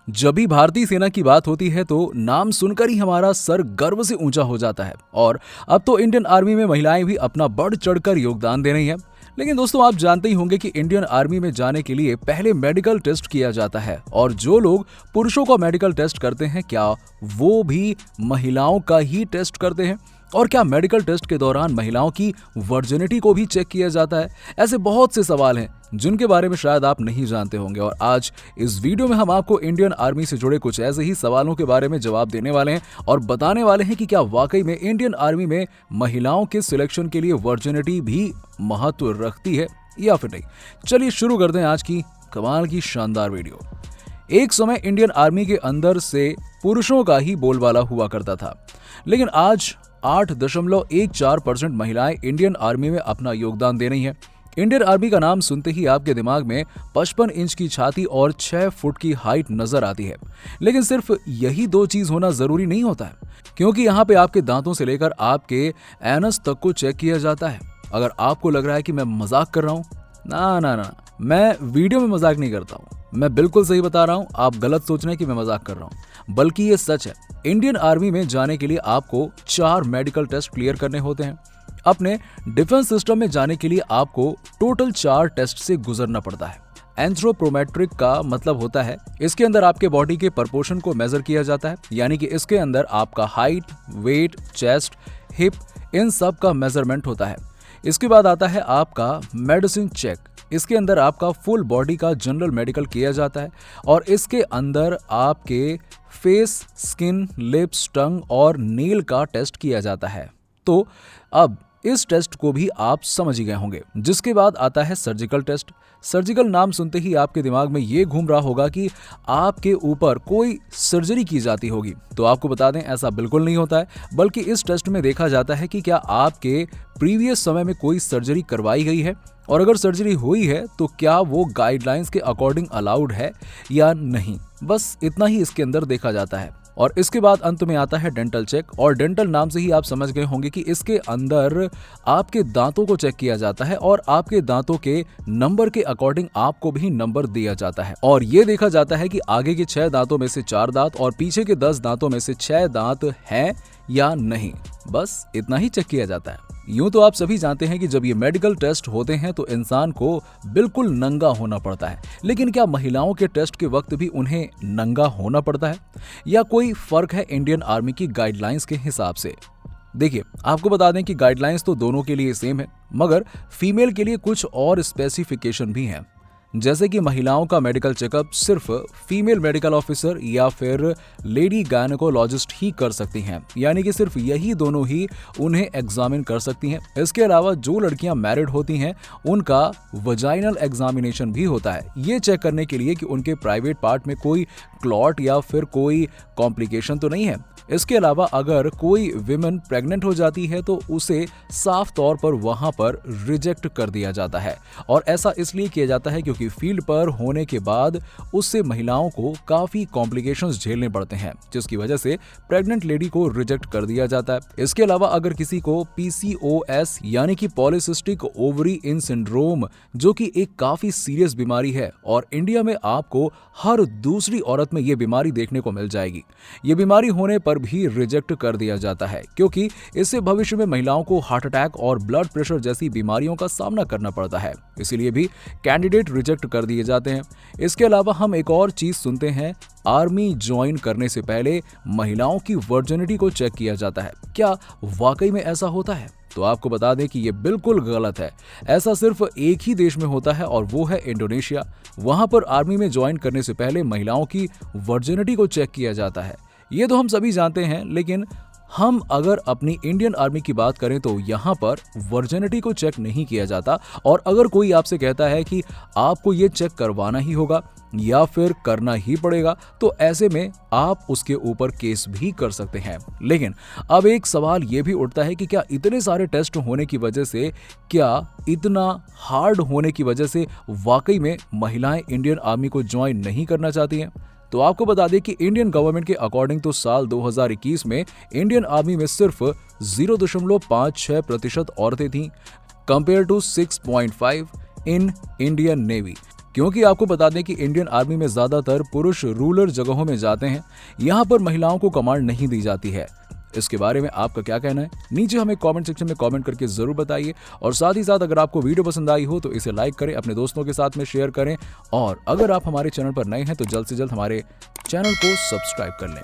जब भी भारतीय सेना की बात होती है तो नाम सुनकर ही हमारा सर गर्व से ऊंचा हो जाता है। और अब तो इंडियन आर्मी में महिलाएं भी अपना बढ़ चढ़कर योगदान दे रही हैं। लेकिन दोस्तों, आप जानते ही होंगे कि इंडियन आर्मी में जाने के लिए पहले मेडिकल टेस्ट किया जाता है, और जो लोग पुरुषों का मेडिकल टेस्ट करते हैं, क्या वो भी महिलाओं का ही टेस्ट करते हैं? और क्या मेडिकल टेस्ट के दौरान महिलाओं की वर्जिनिटी को भी चेक किया जाता है? ऐसे बहुत से सवाल हैं जिनके बारे में शायद आप नहीं जानते होंगे, और आज इस वीडियो में हम आपको इंडियन आर्मी से जुड़े कुछ ऐसे ही सवालों के बारे में जवाब देने वाले हैं और बताने वाले हैं कि क्या वाकई में इंडियन आर्मी में महिलाओं के सिलेक्शन के लिए वर्जिनिटी भी महत्व रखती है या फिर नहीं। चलिए शुरू करते हैं आज की कमाल की शानदार वीडियो। एक समय इंडियन आर्मी के अंदर से पुरुषों का ही बोलबाला हुआ करता था, लेकिन आज 8.14% महिलाएं इंडियन आर्मी में अपना योगदान दे रही हैं। इंडियन आर्मी का नाम सुनते ही आपके दिमाग में 55 इंच की छाती और 6 फुट की हाइट नजर आती है। लेकिन सिर्फ यही दो चीज होना जरूरी नहीं होता है, क्योंकि यहाँ पे आपके दांतों से लेकर आपके एनस तक को चेक किया जाता है। अगर आपको लग रहा है कि मैं मजाक कर रहा हूँ, ना, मैं वीडियो में मजाक नहीं करता हूँ, मैं बिल्कुल सही बता रहा हूँ। आप गलत सोच रहे हैं कि मैं मजाक कर रहा हूँ, बल्कि ये सच है। इंडियन आर्मी में जाने के लिए आपको 4 मेडिकल टेस्ट क्लियर करने होते हैं। अपने डिफेंस सिस्टम में जाने के लिए आपको टोटल 4 टेस्ट से गुजरना पड़ता है। एंथ्रोपोमेट्रिक का मतलब होता है इसके अंदर आपके बॉडी के प्रपोर्शन को मेजर किया जाता है, यानी कि इसके अंदर आपका हाइट, वेट, चेस्ट, हिप, इन सब का मेजरमेंट होता है। इसके बाद आता है आपका मेडिसिन चेक। इसके अंदर आपका फुल बॉडी का जनरल मेडिकल किया जाता है, और इसके अंदर आपके फेस, स्किन, लिप्स, टंग और नील का टेस्ट किया जाता है। तो अब इस टेस्ट को भी आप समझ ही गए होंगे। जिसके बाद आता है सर्जिकल टेस्ट। सर्जिकल नाम सुनते ही आपके दिमाग में ये घूम रहा होगा कि आपके ऊपर कोई सर्जरी की जाती होगी। तो आपको बता दें, ऐसा बिल्कुल नहीं होता है, बल्कि इस टेस्ट में देखा जाता है कि क्या आपके प्रीवियस समय में कोई सर्जरी करवाई गई है, और अगर सर्जरी हुई है तो क्या वो गाइडलाइंस के अकॉर्डिंग अलाउड है या नहीं। बस इतना ही इसके अंदर देखा जाता है। और इसके बाद अंत में आता है डेंटल चेक। और डेंटल नाम से ही आप समझ गए होंगे कि इसके अंदर आपके दांतों को चेक किया जाता है, और आपके दांतों के नंबर के अकॉर्डिंग आपको भी नंबर दिया जाता है। और ये देखा जाता है कि आगे के 6 दांतों में से 4 दांत और पीछे के 10 दांतों में से 6 दांत हैं या नहीं। बस इतना ही चेक किया जाता है। यूं तो आप सभी जानते हैं कि जब ये मेडिकल टेस्ट होते हैं तो इंसान को बिल्कुल नंगा होना पड़ता है। लेकिन क्या महिलाओं के टेस्ट के वक्त भी उन्हें नंगा होना पड़ता है, या कोई फर्क है इंडियन आर्मी की गाइडलाइंस के हिसाब से? देखिए, आपको बता दें कि गाइडलाइंस तो दोनों के लिए सेम है, मगर फीमेल के लिए कुछ और स्पेसिफिकेशन भी हैं। जैसे कि महिलाओं का मेडिकल चेकअप सिर्फ फीमेल मेडिकल ऑफिसर या फिर लेडी गायनेकोलॉजिस्ट ही कर सकती हैं, यानी कि सिर्फ यही दोनों ही उन्हें एग्जामिन कर सकती हैं। इसके अलावा जो लड़कियां मैरिड होती हैं उनका वजाइनल एग्जामिनेशन भी होता है, ये चेक करने के लिए कि उनके प्राइवेट पार्ट में कोई क्लॉट या फिर कोई कॉम्प्लिकेशन तो नहीं है। इसके अलावा अगर कोई विमेन प्रेग्नेंट हो जाती है तो उसे साफ तौर पर वहां पर रिजेक्ट कर दिया जाता है, और ऐसा इसलिए किया जाता है क्योंकि फील्ड पर होने के बाद उससे महिलाओं को काफी कॉम्प्लिकेशंस झेलने पड़ते हैं, जिसकी वजह से प्रेग्नेंट लेडी को रिजेक्ट कर दिया जाता है। इसके अलावा अगर किसी को PCOS यानी कि पॉलीसिस्टिक ओवरी इन सिंड्रोम, जो कि एक काफी सीरियस बीमारी है, और इंडिया में आपको हर दूसरी औरत में ये बीमारी देखने को मिल जाएगी, ये बीमारी होने पर भी रिजेक्ट कर दिया जाता है, क्योंकि इससे भविष्य में महिलाओं को हार्ट अटैक और ब्लड प्रेशर जैसी बीमारियों का सामना करना पड़ता है। इसीलिए भी कैंडिडेट रिजेक्ट कर दिए जाते हैं। इसके अलावा हम एक और चीज सुनते हैं, आर्मी ज्वाइन करने से पहले महिलाओं की वर्जिनिटी को चेक किया जाता है। क्या वाकई में ऐसा होता है? तो आपको बता दें कि ये बिल्कुल गलत है। ऐसा सिर्फ एक ही देश में होता है, और वो है इंडोनेशिया। वहां पर आर्मी में ज्वाइन करने से पहले महिलाओं की वर्जिनिटी को चेक किया जाता है। ये तो हम सभी जानते हैं, लेकिन हम अगर अपनी इंडियन आर्मी की बात करें तो यहाँ पर वर्जिनिटी को चेक नहीं किया जाता। और अगर कोई आपसे कहता है कि आपको ये चेक करवाना ही होगा या फिर करना ही पड़ेगा, तो ऐसे में आप उसके ऊपर केस भी कर सकते हैं। लेकिन अब एक सवाल ये भी उठता है कि क्या इतने सारे टेस्ट होने की वजह से, क्या इतना हार्ड होने की वजह से वाकई में महिलाएं इंडियन आर्मी को ज्वाइन नहीं करना चाहती हैं? तो आपको बता दें कि इंडियन गवर्नमेंट के अकॉर्डिंग तो साल 2021 में इंडियन आर्मी में सिर्फ 0.56% औरतें थीं, compare to 6.5 in Indian Navy. क्योंकि आपको बता दें कि इंडियन आर्मी में ज्यादातर पुरुष रूरल जगहों में जाते हैं, यहाँ पर महिलाओं को कमांड नहीं दी जाती है। इसके बारे में आपका क्या कहना है, नीचे हमें कमेंट सेक्शन में कमेंट करके जरूर बताइए। और साथ ही साथ अगर आपको वीडियो पसंद आई हो तो इसे लाइक करें, अपने दोस्तों के साथ में शेयर करें, और अगर आप हमारे चैनल पर नए हैं तो जल्द से जल्द हमारे चैनल को सब्सक्राइब कर लें।